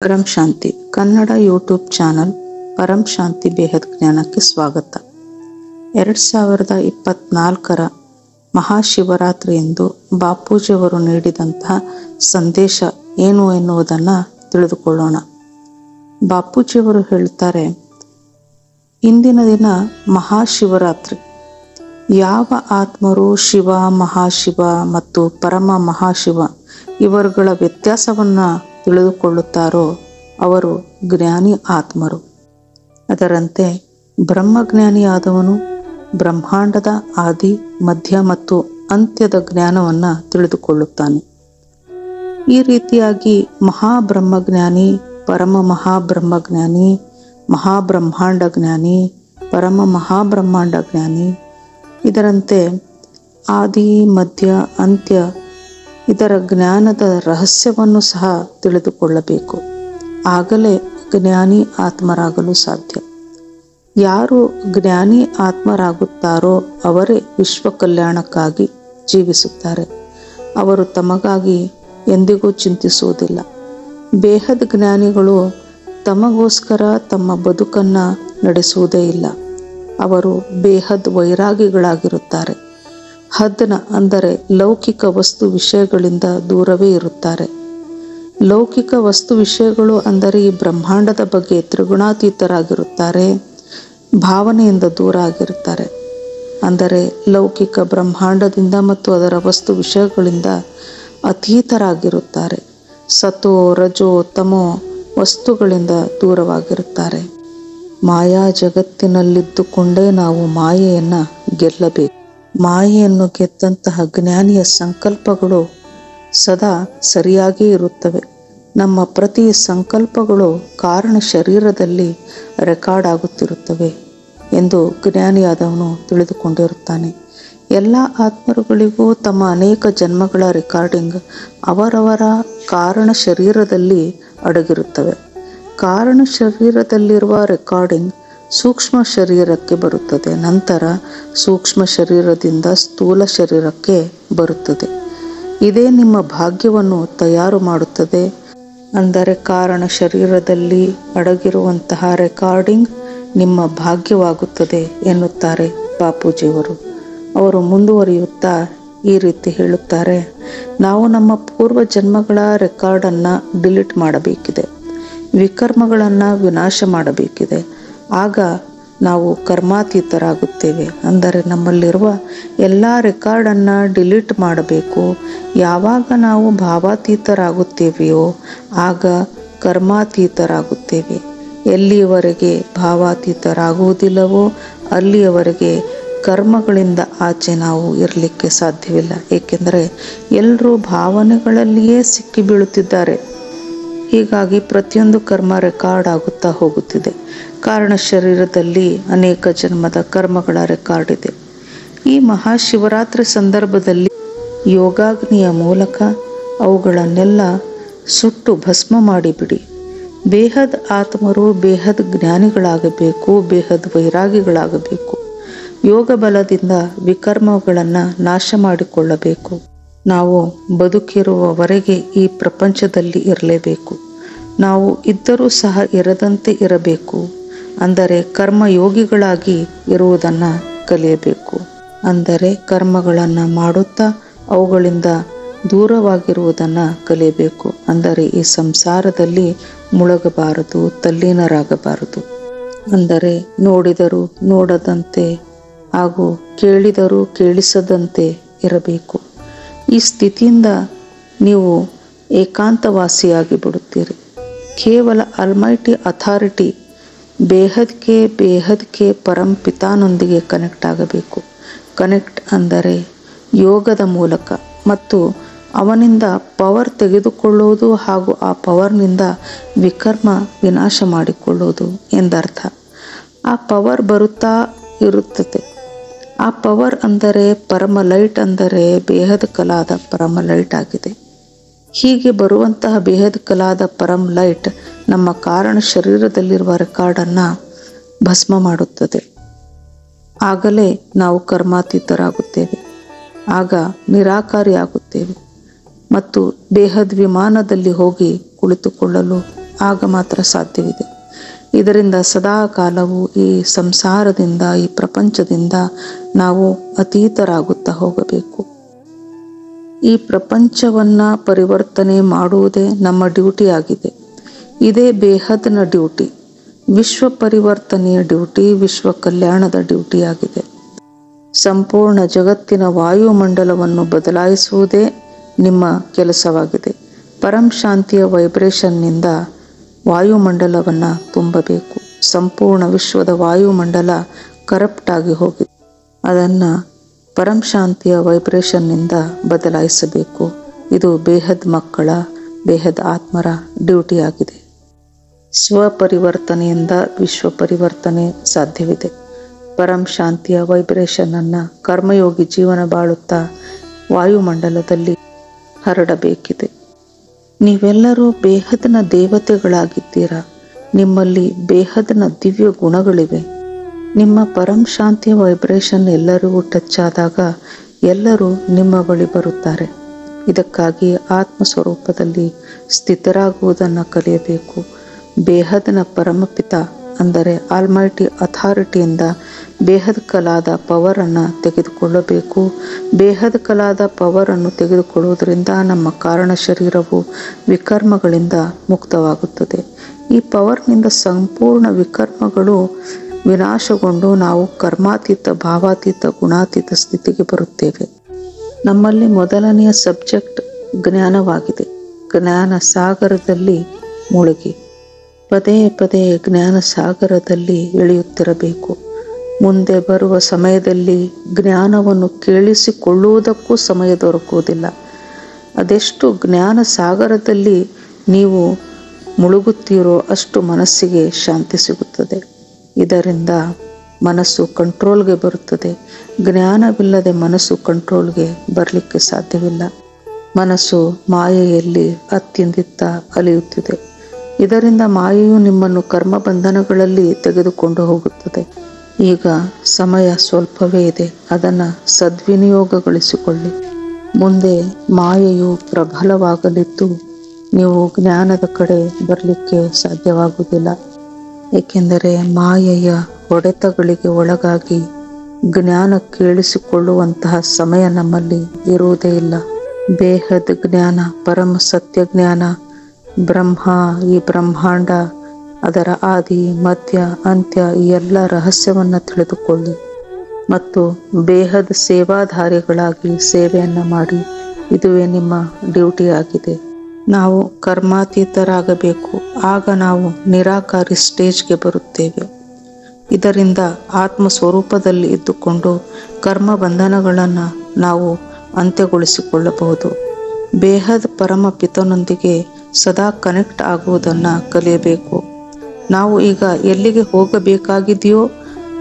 ಪರಂ ಶಾಂತಿ Kannada YouTube channel ಪರಂ ಶಾಂತಿ ಬೇಹದ್ ಜ್ಞಾನಕ್ಕೆ ಸ್ವಾಗತ. 2024ರ ಮಹಾಶಿವರಾತ್ರಿಯಂದು ಬಾಪೂಜಿಯವರು ನೀಡಿದಂತಹ ಸಂದೇಶ ಏನು ಎನ್ನುವುದನ್ನು ತಿಳಿದುಕೊಳ್ಳೋಣ. ಬಾಪೂಜಿಯವರು ಹೇಳುತ್ತಾರೆ, ಇಂದಿನ ದಿನ ಮಹಾಶಿವರಾತ್ರಿ. ಯಾವ ಆತ್ಮರು ಶಿವ, ಮಹಾಶಿವ ಮತ್ತು ಪರಮ ಮಹಾಶಿವ ಇವರುಗಳ ವ್ಯತ್ಯಾಸವನ್ನು ತಿಳಿದುಕೊಳ್ಳುತ್ತಾರೋ ಅವರು ಜ್ಞಾನಿ ಆತ್ಮರು. ಅದರಂತೆ ಬ್ರಹ್ಮಜ್ಞಾನಿಯಾದವನು ಬ್ರಹ್ಮಾಂಡದ ಆದಿ, ಮಧ್ಯ ಮತ್ತು ಅಂತ್ಯದ ಜ್ಞಾನವನ್ನು ತಿಳಿದುಕೊಳ್ಳುತ್ತಾನೆ. ಈ ರೀತಿಯಾಗಿ ಮಹಾಬ್ರಹ್ಮಜ್ಞಾನಿ, ಪರಮ ಮಹಾಬ್ರಹ್ಮಜ್ಞಾನಿ, ಮಹಾಬ್ರಹ್ಮಾಂಡ ಜ್ಞಾನಿ, ಪರಮ ಮಹಾಬ್ರಹ್ಮಾಂಡ ಜ್ಞಾನಿ, ಇದರಂತೆ ಆದಿ, ಮಧ್ಯ, ಅಂತ್ಯ ಇದರ ಜ್ಞಾನದ ರಹಸ್ಯವನ್ನು ಸಹ ತಿಳಿದುಕೊಳ್ಳಬೇಕು. ಆಗಲೇ ಜ್ಞಾನಿ ಆತ್ಮರಾಗಲು ಸಾಧ್ಯ. ಯಾರು ಜ್ಞಾನಿ ಆತ್ಮರಾಗುತ್ತಾರೋ ಅವರೇ ವಿಶ್ವ ಕಲ್ಯಾಣಕ್ಕಾಗಿ ಜೀವಿಸುತ್ತಾರೆ. ಅವರು ತಮಗಾಗಿ ಎಂದಿಗೂ ಚಿಂತಿಸುವುದಿಲ್ಲ. ಬೇಹದ್ ಜ್ಞಾನಿಗಳು ತಮಗೋಸ್ಕರ ತಮ್ಮ ಬದುಕನ್ನು ನಡೆಸುವುದೇ ಇಲ್ಲ. ಅವರು ಬೇಹದ್ ವೈರಾಗಿಗಳಾಗಿರುತ್ತಾರೆ. ಹದ್ನ ಅಂದರೆ ಲೌಕಿಕ ವಸ್ತು ವಿಷಯಗಳಿಂದ ದೂರವೇ ಇರುತ್ತಾರೆ. ಲೌಕಿಕ ವಸ್ತು ವಿಷಯಗಳು ಅಂದರೆ ಈ ಬ್ರಹ್ಮಾಂಡದ ಬಗ್ಗೆ ತ್ರಿಗುಣಾತೀತರಾಗಿರುತ್ತಾರೆ. ಭಾವನೆಯಿಂದ ದೂರ ಆಗಿರುತ್ತಾರೆ. ಅಂದರೆ ಲೌಕಿಕ ಬ್ರಹ್ಮಾಂಡದಿಂದ ಮತ್ತು ಅದರ ವಸ್ತು ವಿಷಯಗಳಿಂದ ಅತೀತರಾಗಿರುತ್ತಾರೆ. ಸತೋ ರಜೋ ತಮೋ ವಸ್ತುಗಳಿಂದ ದೂರವಾಗಿರುತ್ತಾರೆ. ಮಾಯಾ ಜಗತ್ತಿನಲ್ಲಿದ್ದುಕೊಂಡೇ ನಾವು ಮಾಯೆಯನ್ನು ಗೆಲ್ಲಬೇಕು. ಮಾಯೆಯನ್ನು ಗೆದ್ದಂತಹ ಜ್ಞಾನಿಯ ಸಂಕಲ್ಪಗಳು ಸದಾ ಸರಿಯಾಗಿ ಇರುತ್ತವೆ. ನಮ್ಮ ಪ್ರತಿ ಸಂಕಲ್ಪಗಳು ಕಾರಣ ಶರೀರದಲ್ಲಿ ರೆಕಾರ್ಡ್ ಆಗುತ್ತಿರುತ್ತವೆ ಎಂದು ಜ್ಞಾನಿಯಾದವನು ತಿಳಿದುಕೊಂಡಿರುತ್ತಾನೆ. ಎಲ್ಲ ಆತ್ಮರುಗಳಿಗೂ ತಮ್ಮ ಅನೇಕ ಜನ್ಮಗಳ ರೆಕಾರ್ಡಿಂಗ್ ಅವರವರ ಕಾರಣ ಶರೀರದಲ್ಲಿ ಅಡಗಿರುತ್ತವೆ. ಕಾರಣ ಶರೀರದಲ್ಲಿರುವ ರೆಕಾರ್ಡಿಂಗ್ ಸೂಕ್ಷ್ಮ ಶರೀರಕ್ಕೆ ಬರುತ್ತದೆ. ನಂತರ ಸೂಕ್ಷ್ಮ ಶರೀರದಿಂದ ಸ್ಥೂಲ ಶರೀರಕ್ಕೆ ಬರುತ್ತದೆ. ಇದೇ ನಿಮ್ಮ ಭಾಗ್ಯವನ್ನು ತಯಾರು ಮಾಡುತ್ತದೆ. ಅಂದರೆ ಕಾರಣ ಶರೀರದಲ್ಲಿ ಅಡಗಿರುವಂತಹ ರೆಕಾರ್ಡಿಂಗ್ ನಿಮ್ಮ ಭಾಗ್ಯವಾಗುತ್ತದೆ ಎನ್ನುತ್ತಾರೆ ಬಾಪೂಜಿಯವರು. ಅವರು ಮುಂದುವರಿಯುತ್ತಾ ಈ ರೀತಿ ಹೇಳುತ್ತಾರೆ, ನಾವು ನಮ್ಮ ಪೂರ್ವ ಜನ್ಮಗಳ ರೆಕಾರ್ಡನ್ನು ಡಿಲೀಟ್ ಮಾಡಬೇಕಿದೆ. ವಿಕರ್ಮಗಳನ್ನು ವಿನಾಶ ಮಾಡಬೇಕಿದೆ. ಆಗ ನಾವು ಕರ್ಮಾತೀತರಾಗುತ್ತೇವೆ. ಅಂದರೆ ನಮ್ಮಲ್ಲಿರುವ ಎಲ್ಲ ರೆಕಾರ್ಡನ್ನು ಡಿಲೀಟ್ ಮಾಡಬೇಕು. ಯಾವಾಗ ನಾವು ಭಾವಾತೀತರಾಗುತ್ತೇವೆಯೋ ಆಗ ಕರ್ಮಾತೀತರಾಗುತ್ತೇವೆ. ಎಲ್ಲಿಯವರೆಗೆ ಭಾವಾತೀತರಾಗುವುದಿಲ್ಲವೋ ಅಲ್ಲಿಯವರೆಗೆ ಕರ್ಮಗಳಿಂದ ಆಚೆ ನಾವು ಇರಲಿಕ್ಕೆ ಸಾಧ್ಯವಿಲ್ಲ. ಏಕೆಂದರೆ ಎಲ್ಲರೂ ಭಾವನೆಗಳಲ್ಲಿಯೇ ಸಿಕ್ಕಿ ಬೀಳುತ್ತಿದ್ದಾರೆ. ಹೀಗಾಗಿ ಪ್ರತಿಯೊಂದು ಕರ್ಮ ರೆಕಾರ್ಡ್ ಆಗುತ್ತಾ ಹೋಗುತ್ತಿದೆ. ಕಾರಣ ಶರೀರದಲ್ಲಿ ಅನೇಕ ಜನ್ಮದ ಕರ್ಮಗಳ ರೆಕಾರ್ಡ್ ಇದೆ. ಈ ಮಹಾಶಿವರಾತ್ರಿ ಸಂದರ್ಭದಲ್ಲಿ ಯೋಗಾಗ್ನಿಯ ಮೂಲಕ ಅವುಗಳನ್ನೆಲ್ಲ ಸುಟ್ಟು ಭಸ್ಮ ಮಾಡಿಬಿಡಿ. ಬೇಹದ್ ಆತ್ಮರು ಬೇಹದ್ ಜ್ಞಾನಿಗಳಾಗಬೇಕು, ಬೇಹದ್ ವೈರಾಗಿಗಳಾಗಬೇಕು. ಯೋಗ ಬಲದಿಂದ ವಿಕರ್ಮಗಳನ್ನು ನಾಶ ಮಾಡಿಕೊಳ್ಳಬೇಕು. ನಾವು ಬದುಕಿರುವವರೆಗೆ ಈ ಪ್ರಪಂಚದಲ್ಲಿ ಇರಲೇಬೇಕು. ನಾವು ಇದ್ದರೂ ಸಹ ಇರದಂತೆ ಇರಬೇಕು. ಅಂದರೆ ಕರ್ಮಯೋಗಿಗಳಾಗಿ ಇರುವುದನ್ನು ಕಲಿಯಬೇಕು. ಅಂದರೆ ಕರ್ಮಗಳನ್ನು ಮಾಡುತ್ತಾ ಅವುಗಳಿಂದ ದೂರವಾಗಿರುವುದನ್ನು ಕಲಿಯಬೇಕು. ಅಂದರೆ ಈ ಸಂಸಾರದಲ್ಲಿ ಮುಳುಗಬಾರದು, ತಲ್ಲೀನರಾಗಬಾರದು. ಅಂದರೆ ನೋಡಿದರೂ ನೋಡದಂತೆ ಹಾಗೂ ಕೇಳಿದರೂ ಕೇಳಿಸದಂತೆ ಇರಬೇಕು. ಈ ಸ್ಥಿತಿಯಿಂದ ನೀವು ಏಕಾಂತವಾಸಿಯಾಗಿ ಬಿಡುತ್ತೀರಿ. ಕೇವಲ ಅಲ್ಮೈಟಿ ಅಥಾರಿಟಿ ಬೇಹದ್ಕೆ ಪರಂ ಪಿತಾನೊಂದಿಗೆ ಕನೆಕ್ಟ್ ಆಗಬೇಕು. ಕನೆಕ್ಟ್ ಅಂದರೆ ಯೋಗದ ಮೂಲಕ ಮತ್ತು ಅವನಿಂದ ಪವರ್ ತೆಗೆದುಕೊಳ್ಳುವುದು ಹಾಗೂ ಆ ಪವರ್ನಿಂದ ವಿಕರ್ಮ ವಿನಾಶ ಮಾಡಿಕೊಳ್ಳುವುದು ಎಂದರ್ಥ. ಆ ಪವರ್ ಬರುತ್ತಾ ಇರುತ್ತದೆ. ಆ ಪವರ್ ಅಂದರೆ ಪರಮ ಲೈಟ್, ಅಂದರೆ ಬೇಹದ್ ಕಲಾದ ಪರಮ ಲೈಟ್ ಆಗಿದೆ. ಹೀಗೆ ಬರುವಂತಹ ಬೇಹದ್ ಕಲಾದ ಪರಂ ಲೈಟ್ ನಮ್ಮ ಕಾರಣ ಶರೀರದಲ್ಲಿರುವ ರೆಕಾರ್ಡನ್ನು ಭಸ್ಮ ಮಾಡುತ್ತದೆ. ಆಗಲೇ ನಾವು ಕರ್ಮಾತೀತರಾಗುತ್ತೇವೆ. ಆಗ ನಿರಾಕಾರಿಯಾಗುತ್ತೇವೆ ಮತ್ತು ಬೇಹದ್ ವಿಮಾನದಲ್ಲಿ ಹೋಗಿ ಕುಳಿತುಕೊಳ್ಳಲು ಆಗ ಮಾತ್ರ ಸಾಧ್ಯವಿದೆ. ಇದರಿಂದ ಸದಾ ಕಾಲವು ಈ ಸಂಸಾರದಿಂದ, ಈ ಪ್ರಪಂಚದಿಂದ ನಾವು ಅತೀತರಾಗುತ್ತಾ ಹೋಗಬೇಕು. ಈ ಪ್ರಪಂಚವನ್ನ ಪರಿವರ್ತನೆ ಮಾಡುವುದೇ ನಮ್ಮ ಡ್ಯೂಟಿ ಆಗಿದೆ. ಇದೇ ಬೇಹದ್ನ ಡ್ಯೂಟಿ, ವಿಶ್ವ ಪರಿವರ್ತನೆಯ ಡ್ಯೂಟಿ, ವಿಶ್ವ ಕಲ್ಯಾಣದ ಡ್ಯೂಟಿ ಆಗಿದೆ. ಸಂಪೂರ್ಣ ಜಗತ್ತಿನ ವಾಯುಮಂಡಲವನ್ನು ಬದಲಾಯಿಸುವುದೇ ನಿಮ್ಮ ಕೆಲಸವಾಗಿದೆ. ಪರಂ ಶಾಂತಿಯ ವೈಬ್ರೇಷನ್ನಿಂದ ವಾಯುಮಂಡಲವನ್ನು ತುಂಬಬೇಕು. ಸಂಪೂರ್ಣ ವಿಶ್ವದ ವಾಯುಮಂಡಲ ಕರಪ್ಟ್ ಆಗಿ ಹೋಗಿದೆ, ಅದನ್ನು ಪರಂ ಶಾಂತಿಯ ವೈಬ್ರೇಷನ್ನಿಂದ ಬದಲಾಯಿಸಬೇಕು. ಇದು ಬೇಹದ್ ಮಕ್ಕಳ, ಬೇಹದ್ ಆತ್ಮರ ಡ್ಯೂಟಿ ಆಗಿದೆ. ಸ್ವಪರಿವರ್ತನೆಯಿಂದ ವಿಶ್ವ ಪರಿವರ್ತನೆ ಸಾಧ್ಯವಿದೆ. ಪರಂ ಶಾಂತಿಯ ವೈಬ್ರೇಷನನ್ನು ಕರ್ಮಯೋಗಿ ಜೀವನ ಬಾಳುತ್ತಾ ವಾಯುಮಂಡಲದಲ್ಲಿ ಹರಡಬೇಕಿದೆ. ನೀವೆಲ್ಲರೂ ಬೇಹದ್ನ ದೇವತೆಗಳಾಗಿದ್ದೀರಾ. ನಿಮ್ಮಲ್ಲಿ ಬೇಹದ್ನ ದಿವ್ಯ ಗುಣಗಳಿವೆ. ನಿಮ್ಮ ಪರಂ ಶಾಂತಿಯ ವೈಬ್ರೇಷನ್ ಎಲ್ಲರಿಗೂ ಟಚ್ ಆದಾಗ ಎಲ್ಲರೂ ನಿಮ್ಮ ಬಳಿ ಬರುತ್ತಾರೆ. ಇದಕ್ಕಾಗಿ ಆತ್ಮ ಸ್ವರೂಪದಲ್ಲಿ ಸ್ಥಿತರಾಗುವುದನ್ನು ಕಲಿಯಬೇಕು. ಬೇಹದ್ನ ಪರಮಪಿತ ಅಂದರೆ ಆಲ್ಮೈಟಿ ಅಥಾರಿಟಿಯಿಂದ ಬೇಹದ್ ಕಲಾದ ಪವರನ್ನು ತೆಗೆದುಕೊಳ್ಳಬೇಕು. ಬೇಹದ್ ಕಲಾದ ಪವರನ್ನು ತೆಗೆದುಕೊಳ್ಳುವುದರಿಂದ ನಮ್ಮ ಕಾರಣ ಶರೀರವು ವಿಕರ್ಮಗಳಿಂದ ಮುಕ್ತವಾಗುತ್ತದೆ. ಈ ಪವರ್ನಿಂದ ಸಂಪೂರ್ಣ ವಿಕರ್ಮಗಳು ವಿನಾಶಗೊಂಡು ನಾವು ಕರ್ಮಾತೀತ, ಭಾವಾತೀತ, ಗುಣಾತೀತ ಸ್ಥಿತಿಗೆ ಬರುತ್ತೇವೆ. ನಮ್ಮಲ್ಲಿ ಮೊದಲನೆಯ ಸಬ್ಜೆಕ್ಟ್ ಜ್ಞಾನವಾಗಿದೆ. ಜ್ಞಾನ ಸಾಗರದಲ್ಲಿ ಮುಳುಗಿ ಪದೇ ಪದೇ ಜ್ಞಾನ ಸಾಗರದಲ್ಲಿ ಇಳಿಯುತ್ತಿರಬೇಕು. ಮುಂದೆ ಬರುವ ಸಮಯದಲ್ಲಿ ಜ್ಞಾನವನ್ನು ಕೇಳಿಸಿಕೊಳ್ಳುವುದಕ್ಕೂ ಸಮಯ ದೊರಕುವುದಿಲ್ಲ. ಅದೆಷ್ಟು ಜ್ಞಾನ ಸಾಗರದಲ್ಲಿ ನೀವು ಮುಳುಗುತ್ತೀರೋ ಅಷ್ಟು ಮನಸ್ಸಿಗೆ ಶಾಂತಿ ಸಿಗುತ್ತದೆ. ಇದರಿಂದ ಮನಸ್ಸು ಕಂಟ್ರೋಲ್ಗೆ ಬರುತ್ತದೆ. ಜ್ಞಾನವಿಲ್ಲದೆ ಮನಸ್ಸು ಕಂಟ್ರೋಲ್ಗೆ ಬರಲಿಕ್ಕೆ ಸಾಧ್ಯವಿಲ್ಲ. ಮನಸ್ಸು ಮಾಯೆಯಲ್ಲಿ ಅತ್ಯಂತ ಅಲಿಯುತ್ತಿದೆ. ಇದರಿಂದ ಮಾಯೆಯು ನಿಮ್ಮನ್ನು ಕರ್ಮಬಂಧನಗಳಲ್ಲಿ ತೆಗೆದುಕೊಂಡು ಹೋಗುತ್ತದೆ. ಈಗ ಸಮಯ ಸ್ವಲ್ಪವೇ ಇದೆ, ಅದನ್ನು ಸದ್ವಿನಿಯೋಗಗೊಳಿಸಿಕೊಳ್ಳಿ. ಮುಂದೆ ಮಾಯೆಯು ಪ್ರಬಲವಾಗಲಿದ್ದು ನೀವು ಜ್ಞಾನದ ಕಡೆ ಬರಲಿಕ್ಕೆ ಸಾಧ್ಯವಾಗುವುದಿಲ್ಲ. ಏಕೆಂದರೆ ಮಾಯೆಯ ಹೊಡೆತಗಳಿಗೆ ಒಳಗಾಗಿ ಜ್ಞಾನ ಕೇಳಿಸಿಕೊಳ್ಳುವಂತಹ ಸಮಯ ನಮ್ಮಲ್ಲಿ ಇರುವುದೇ ಇಲ್ಲ. ಬೇಹದ್ ಜ್ಞಾನ, ಪರಮ ಸತ್ಯ ಜ್ಞಾನ, ಬ್ರಹ್ಮ, ಈ ಬ್ರಹ್ಮಾಂಡ, ಅದರ ಆದಿ ಮಧ್ಯ ಅಂತ್ಯ, ಈ ಎಲ್ಲ ರಹಸ್ಯವನ್ನು ತಿಳಿದುಕೊಳ್ಳಿ ಮತ್ತು ಬೇಹದ್ ಸೇವಾಧಾರಿಗಳಾಗಿ ಸೇವೆಯನ್ನು ಮಾಡಿ. ಇದುವೇ ನಿಮ್ಮ ಡ್ಯೂಟಿ ಆಗಿದೆ. ನಾವು ಕರ್ಮಾತೀತರಾಗಬೇಕು. ಆಗ ನಾವು ನಿರಾಕಾರಿ ಸ್ಟೇಜ್ಗೆ ಬರುತ್ತೇವೆ. ಇದರಿಂದ ಆತ್ಮ ಸ್ವರೂಪದಲ್ಲಿ ಇದ್ದುಕೊಂಡು ಕರ್ಮ ಬಂಧನಗಳನ್ನು ನಾವು ಅಂತ್ಯಗೊಳಿಸಿಕೊಳ್ಳಬಹುದು. ಬೇಹದ್ ಪರಮ ಪಿತನೊಂದಿಗೆ ಸದಾ ಕನೆಕ್ಟ್ ಆಗುವುದನ್ನು ಕಲಿಯಬೇಕು. ನಾವು ಈಗ ಎಲ್ಲಿಗೆ ಹೋಗಬೇಕಾಗಿದೆಯೋ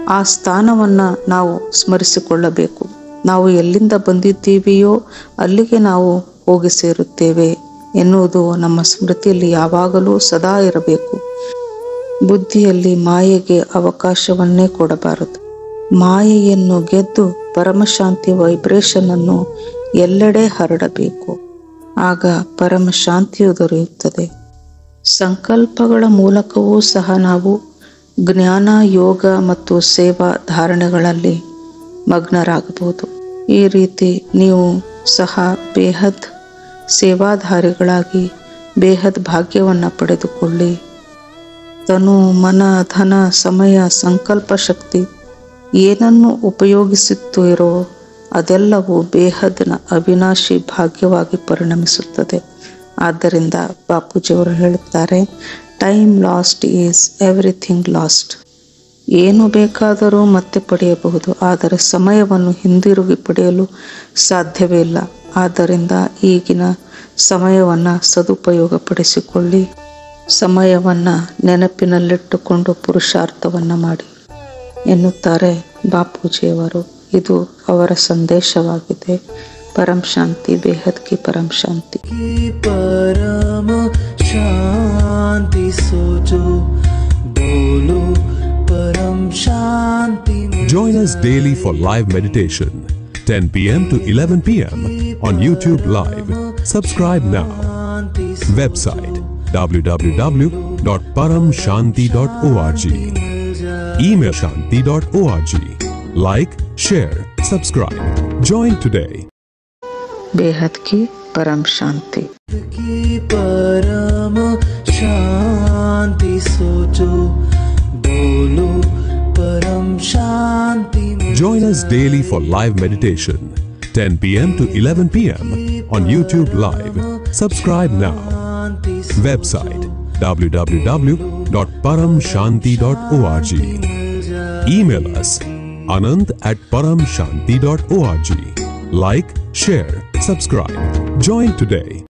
ಆ ಸ್ಥಾನವನ್ನು ನಾವು ಸ್ಮರಿಸಿಕೊಳ್ಳಬೇಕು. ನಾವು ಎಲ್ಲಿಂದ ಬಂದಿದ್ದೀವಿಯೋ ಅಲ್ಲಿಗೆ ನಾವು ಹೋಗಿ ಸೇರುತ್ತೇವೆ ಎನ್ನುವುದು ನಮ್ಮ ಸ್ಮೃತಿಯಲ್ಲಿ ಯಾವಾಗಲೂ ಸದಾ ಇರಬೇಕು. ಬುದ್ಧಿಯಲ್ಲಿ ಮಾಯೆಗೆ ಅವಕಾಶವನ್ನೇ ಕೊಡಬಾರದು. ಮಾಯೆಯನ್ನು ಗೆದ್ದು ಪರಮಶಾಂತಿ ವೈಬ್ರೇಷನ್ ಅನ್ನು ಎಲ್ಲೆಡೆ ಹರಡಬೇಕು. ಆಗ ಪರಮ ಶಾಂತಿಯು ದೊರೆಯುತ್ತದೆ. ಸಂಕಲ್ಪಗಳ ಮೂಲಕವೂ ಸಹ ನಾವು ಜ್ಞಾನ, ಯೋಗ ಮತ್ತು ಸೇವಾ ಧಾರಣೆಗಳಲ್ಲಿ ಮಗ್ನರಾಗಬಹುದು. ಈ ರೀತಿ ನೀವು ಸಹ ಬೇಹದ್ ಸೇವಾಧಾರಿಗಳಾಗಿ ಬೇಹದ್ ಭಾಗ್ಯವನ್ನು ಪಡೆದುಕೊಳ್ಳಿ. ತನು, ಮನ, ಧನ, ಸಮಯ, ಸಂಕಲ್ಪ ಶಕ್ತಿ ಏನನ್ನು ಉಪಯೋಗಿಸುತ್ತೀರೋ ಅದೆಲ್ಲವೂ ಬೇಹದ್ನ ಅವಿನಾಶಿ ಭಾಗ್ಯವಾಗಿ ಪರಿಣಮಿಸುತ್ತದೆ. ಆದ್ದರಿಂದ ಬಾಪೂಜಿಯವರು ಹೇಳುತ್ತಾರೆ, time last is everything last. ಏನು ಬೇಕಾದರೂ ಮತ್ತೆ ಪಡೆಯಬಹುದು, ಆದರೆ ಸಮಯವನ್ನು ಹಿಂದಿರುಗಿ ಪಡೆಯಲು ಸಾಧ್ಯವೇ ಇಲ್ಲ. ಆದ್ದರಿಂದ ಈಗಿನ ಸಮಯವನ್ನು ಸದುಪಯೋಗಪಡಿಸಿಕೊಳ್ಳಿ. ಸಮಯವನ್ನು ನೆನಪಿನಲ್ಲಿಟ್ಟುಕೊಂಡು ಪುರುಷಾರ್ಥವನ್ನು ಮಾಡಿ ಎನ್ನುತ್ತಾರೆ ಬಾಪೂಜಿಯವರು. ಇದು ಅವರ ಸಂದೇಶವಾಗಿದೆ. ಪರಂ ಶಾಂತಿ, ಬೇಹದ್ ಕಿ ಪರಂ ಶಾಂತಿ. ಪರಮ ಶಾಂತಿ ಸೋಚೋ ಬೋಲೋ ಪರಂ ಶಾಂತಿ. Join us daily for live meditation, 10 p.m. to 11 p.m. on YouTube Live. Subscribe now. Website www www.paramshanti.org. Email shanti.org. Like, share, subscribe. Join today. बेहद की परम शांति। की परम शांति सोचो, बोलो परम शांति में। Join us daily for live meditation, 10 p.m. to 11 p.m. on YouTube Live. Subscribe now. Website www.paramshanti.org. Email us anand@paramshanti.org. Like, share, subscribe. Join today.